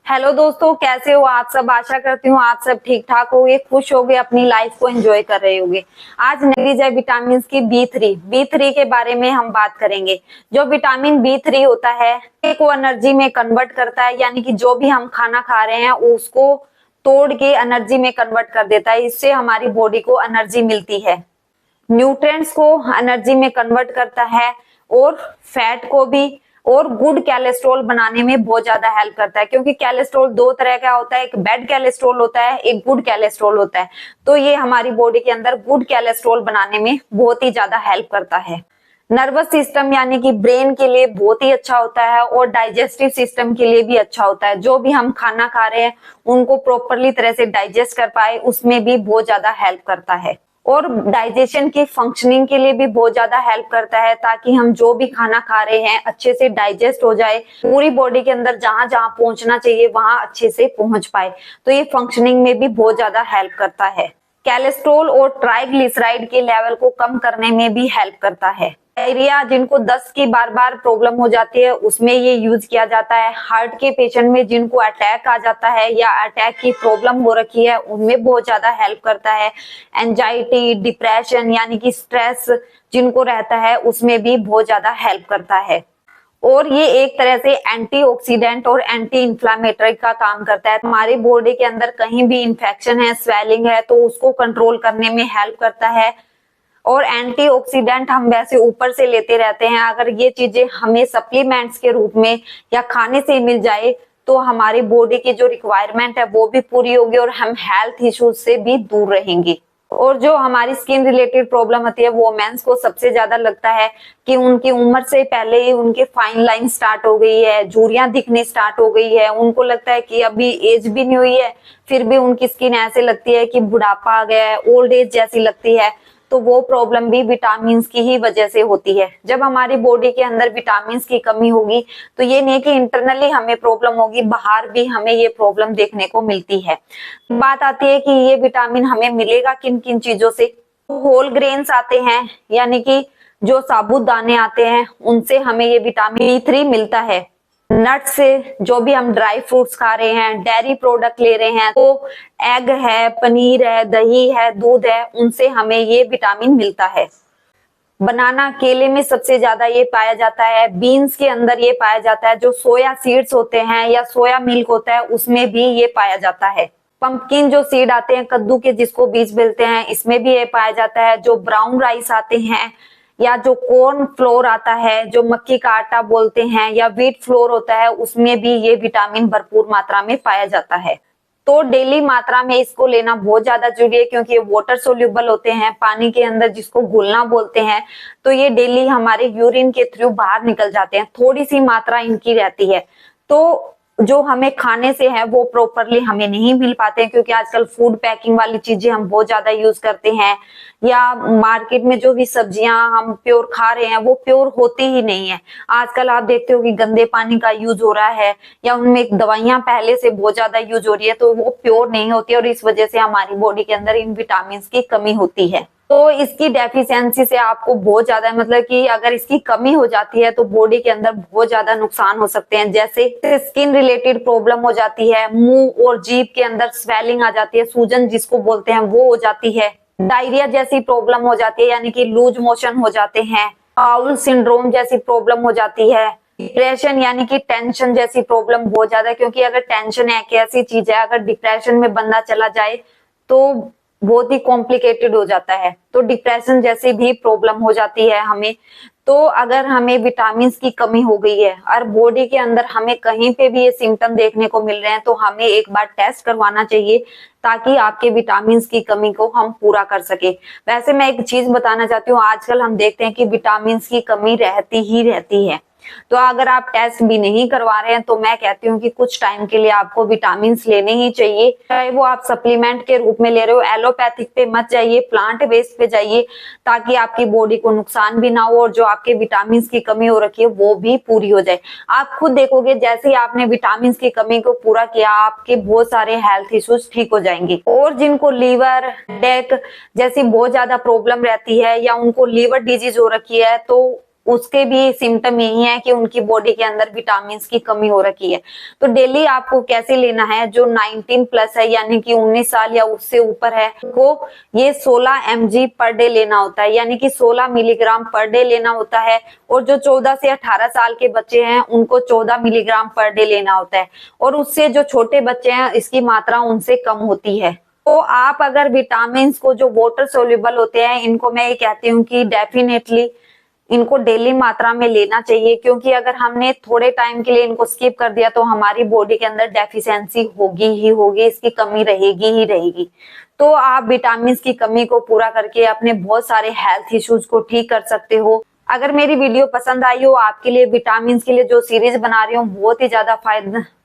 Hello दोस्तों, कैसे हो आप सब। आशा करती हूँ आप सब ठीक ठाक होगे, खुश होगे, अपनी लाइफ को एंजॉय कर रहे होगे। आज सीरीज है विटामिन की बी थ्री के बारे में हम बात करेंगे। जो विटामिन बी3 होता है को एनर्जी में कन्वर्ट करता है, यानी कि जो भी हम खाना खा रहे हैं उसको तोड़ के एनर्जी में कन्वर्ट कर देता है। इससे हमारी बॉडी को एनर्जी मिलती है, न्यूट्रिएंट्स को एनर्जी में कन्वर्ट करता है और फैट को भी, और गुड कैलेस्ट्रॉल बनाने में बहुत ज्यादा हेल्प करता है। क्योंकि कैलेस्ट्रॉल दो तरह का होता है, एक बैड कैलेस्ट्रॉल होता है, एक गुड कैलेस्ट्रॉल होता है। तो ये हमारी बॉडी के अंदर गुड कैलेस्ट्रॉल बनाने में बहुत ही ज्यादा हेल्प करता है। नर्वस सिस्टम यानी कि ब्रेन के लिए बहुत ही अच्छा होता है और डाइजेस्टिव सिस्टम के लिए भी अच्छा होता है। जो भी हम खाना खा रहे हैं उनको प्रॉपरली तरह से डाइजेस्ट कर पाए, उसमें भी बहुत ज्यादा हेल्प करता है। और डाइजेशन की फंक्शनिंग के लिए भी बहुत ज्यादा हेल्प करता है, ताकि हम जो भी खाना खा रहे हैं अच्छे से डाइजेस्ट हो जाए, पूरी बॉडी के अंदर जहां जहां पहुंचना चाहिए वहां अच्छे से पहुंच पाए। तो ये फंक्शनिंग में भी बहुत ज्यादा हेल्प करता है। कैलेस्ट्रॉल और ट्राइग्लिसराइड के लेवल को कम करने में भी हेल्प करता है। डायरिया जिनको दस्त की बार बार प्रॉब्लम हो जाती है उसमें ये यूज किया जाता है। हार्ट के पेशेंट में जिनको अटैक आ जाता है या अटैक की प्रॉब्लम हो रखी है उनमें बहुत ज्यादा हेल्प करता है। एंजाइटी, डिप्रेशन यानी कि स्ट्रेस जिनको रहता है उसमें भी बहुत ज्यादा हेल्प करता है। और ये एक तरह से एंटीऑक्सीडेंट और एंटी इंफ्लेमेटरी का काम करता है। हमारी बॉडी के अंदर कहीं भी इंफेक्शन है, स्वेलिंग है, तो उसको कंट्रोल करने में हेल्प करता है। और एंटीऑक्सीडेंट हम वैसे ऊपर से लेते रहते हैं, अगर ये चीजें हमें सप्लीमेंट्स के रूप में या खाने से मिल जाए तो हमारी बॉडी की जो रिक्वायरमेंट है वो भी पूरी होगी और हम हेल्थ इश्यूज से भी दूर रहेंगे। और जो हमारी स्किन रिलेटेड प्रॉब्लम होती है वोमेन्स को सबसे ज्यादा लगता है कि उनकी उम्र से पहले ही उनके फाइन लाइन स्टार्ट हो गई है, झुर्रियां दिखनी स्टार्ट हो गई है। उनको लगता है कि अभी एज भी नहीं हुई है फिर भी उनकी स्किन ऐसे लगती है कि बुढ़ापा आ गया है, ओल्ड एज जैसी लगती है। तो वो प्रॉब्लम भी विटामिन की ही वजह से होती है। जब हमारी बॉडी के अंदर विटामिन की कमी होगी तो ये नहीं कि इंटरनली हमें प्रॉब्लम होगी, बाहर भी हमें ये प्रॉब्लम देखने को मिलती है। बात आती है कि ये विटामिन हमें मिलेगा किन किन चीजों से। होल ग्रेन्स आते हैं, यानी कि जो साबुत दाने आते हैं उनसे हमें ये विटामिन बी3 मिलता है। नट से, जो भी हम ड्राई फ्रूट्स खा रहे हैं, डेयरी प्रोडक्ट ले रहे हैं, तो एग है, पनीर है, दही है, दूध है, उनसे हमें ये विटामिन मिलता है। बनाना, केले में सबसे ज्यादा ये पाया जाता है। बीन्स के अंदर ये पाया जाता है। जो सोया सीड्स होते हैं या सोया मिल्क होता है उसमें भी ये पाया जाता है। पंपकिन जो सीड आते हैं, कद्दू के जिसको बीज मिलते हैं, इसमें भी ये पाया जाता है। जो ब्राउन राइस आते हैं या जो कॉर्न फ्लोर आता है, जो मक्की का आटा बोलते हैं, या व्हीट फ्लोर होता है, उसमें भी ये विटामिन भरपूर मात्रा में पाया जाता है। तो डेली मात्रा में इसको लेना बहुत ज्यादा जरूरी है, क्योंकि ये वाटर सोल्यूबल होते हैं, पानी के अंदर जिसको घुलना बोलते हैं। तो ये डेली हमारे यूरिन के थ्रू बाहर निकल जाते हैं, थोड़ी सी मात्रा इनकी रहती है। तो जो हमें खाने से है वो प्रॉपरली हमें नहीं मिल पाते हैं, क्योंकि आजकल फूड पैकिंग वाली चीजें हम बहुत ज्यादा यूज करते हैं, या मार्केट में जो भी सब्जियां हम प्योर खा रहे हैं वो प्योर होती ही नहीं है। आजकल आप देखते हो कि गंदे पानी का यूज हो रहा है, या उनमें दवाइयां पहले से बहुत ज्यादा यूज हो रही है, तो वो प्योर नहीं होती और इस वजह से हमारी बॉडी के अंदर इन विटामिन की कमी होती है। तो इसकी डेफिशिएंसी से आपको बहुत ज्यादा, मतलब कि अगर इसकी कमी हो जाती है तो बॉडी के अंदर बहुत ज्यादा नुकसान हो सकते हैं। जैसे स्किन रिलेटेड प्रॉब्लम हो जाती है, मुंह और जीभ के अंदर स्वेलिंग आ जाती है, सूजन जिसको बोलते हैं वो हो जाती है। डायरिया जैसी प्रॉब्लम हो जाती है, यानी कि लूज मोशन हो जाते हैं। बाउल सिंड्रोम जैसी प्रॉब्लम हो जाती है। डिप्रेशन यानी कि टेंशन जैसी प्रॉब्लम बहुत ज्यादा, क्योंकि अगर टेंशन एक ऐसी चीज है, अगर डिप्रेशन में बंदा चला जाए तो बहुत ही कॉम्प्लिकेटेड हो जाता है। तो डिप्रेशन जैसी भी प्रॉब्लम हो जाती है हमें। तो अगर हमें विटामिन की कमी हो गई है और बॉडी के अंदर हमें कहीं पे भी ये सिम्टम देखने को मिल रहे हैं तो हमें एक बार टेस्ट करवाना चाहिए, ताकि आपके विटामिन की कमी को हम पूरा कर सके। वैसे मैं एक चीज बताना चाहती हूँ, आजकल हम देखते हैं कि विटामिन की कमी रहती ही रहती है। तो अगर आप टेस्ट भी नहीं करवा रहे हैं तो मैं कहती हूँ कि कुछ टाइम के लिए आपको विटामिन लेने ही चाहिए, चाहे वो आप सप्लीमेंट के रूप में ले रहे हो। एलोपैथिक पे मत जाइए, प्लांट बेस्ड पे जाइए, ताकि आपकी बॉडी को नुकसान भी ना हो और जो आपके विटामिन की कमी हो रखी है वो भी पूरी हो जाए। आप खुद देखोगे जैसे ही आपने विटामिन की कमी को पूरा किया, आपके बहुत सारे हेल्थ इश्यूज ठीक हो जाएंगे। और जिनको लीवर, डेक जैसी बहुत ज्यादा प्रॉब्लम रहती है, या उनको लीवर डिजीज हो रखी है, तो उसके भी सिम्टम यही है कि उनकी बॉडी के अंदर विटामिन की कमी हो रखी है। तो डेली आपको कैसे लेना है, जो 19 प्लस है यानी कि 19 साल या उससे ऊपर है को ये 16 mg पर डे लेना होता है, यानी कि 16 मिलीग्राम पर डे लेना होता है। और जो 14 से 18 साल के बच्चे हैं उनको 14 मिलीग्राम पर डे लेना होता है, और उससे जो छोटे बच्चे हैं इसकी मात्रा उनसे कम होती है। तो आप अगर विटामिन को जो वाटर सोल्यूबल होते हैं इनको मैं ये कहती हूँ कि डेफिनेटली इनको डेली मात्रा में लेना चाहिए, क्योंकि अगर हमने थोड़े टाइम के लिए इनको स्किप कर दिया तो हमारी बॉडी के अंदर डेफिशिएंसी होगी ही होगी, इसकी कमी रहेगी ही रहेगी। तो आप विटामिन की कमी को पूरा करके अपने बहुत सारे हेल्थ इश्यूज को ठीक कर सकते हो। अगर मेरी वीडियो पसंद आई हो, आपके लिए विटामिन के लिए जो सीरीज बना रही हूँ बहुत ही ज्यादा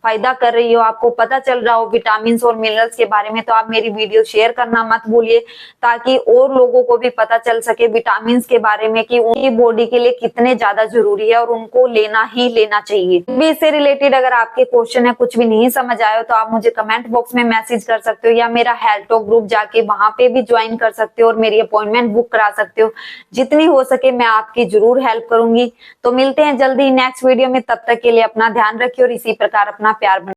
फायदा कर रही हो, आपको पता चल रहा हो विटामिन और मिनरल्स के बारे में, तो आप मेरी वीडियो शेयर करना मत भूलिए, ताकि और लोगों को भी पता चल सके विटामिन के बारे में कि उनकी बॉडी के लिए कितने ज्यादा जरूरी है और उनको लेना ही लेना चाहिए। भी इससे रिलेटेड अगर आपके क्वेश्चन है, कुछ भी नहीं समझ आया तो आप मुझे कमेंट बॉक्स में मैसेज कर सकते हो, या मेरा हेल्थ टॉक ग्रुप जाके वहां पे भी ज्वाइन कर सकते हो और मेरी अपॉइंटमेंट बुक करा सकते हो। जितनी हो सके मैं आपकी जरूर हेल्प करूंगी। तो मिलते हैं जल्दी नेक्स्ट वीडियो में, तब तक के लिए अपना ध्यान रखिए और इसी प्रकार अपना प्यार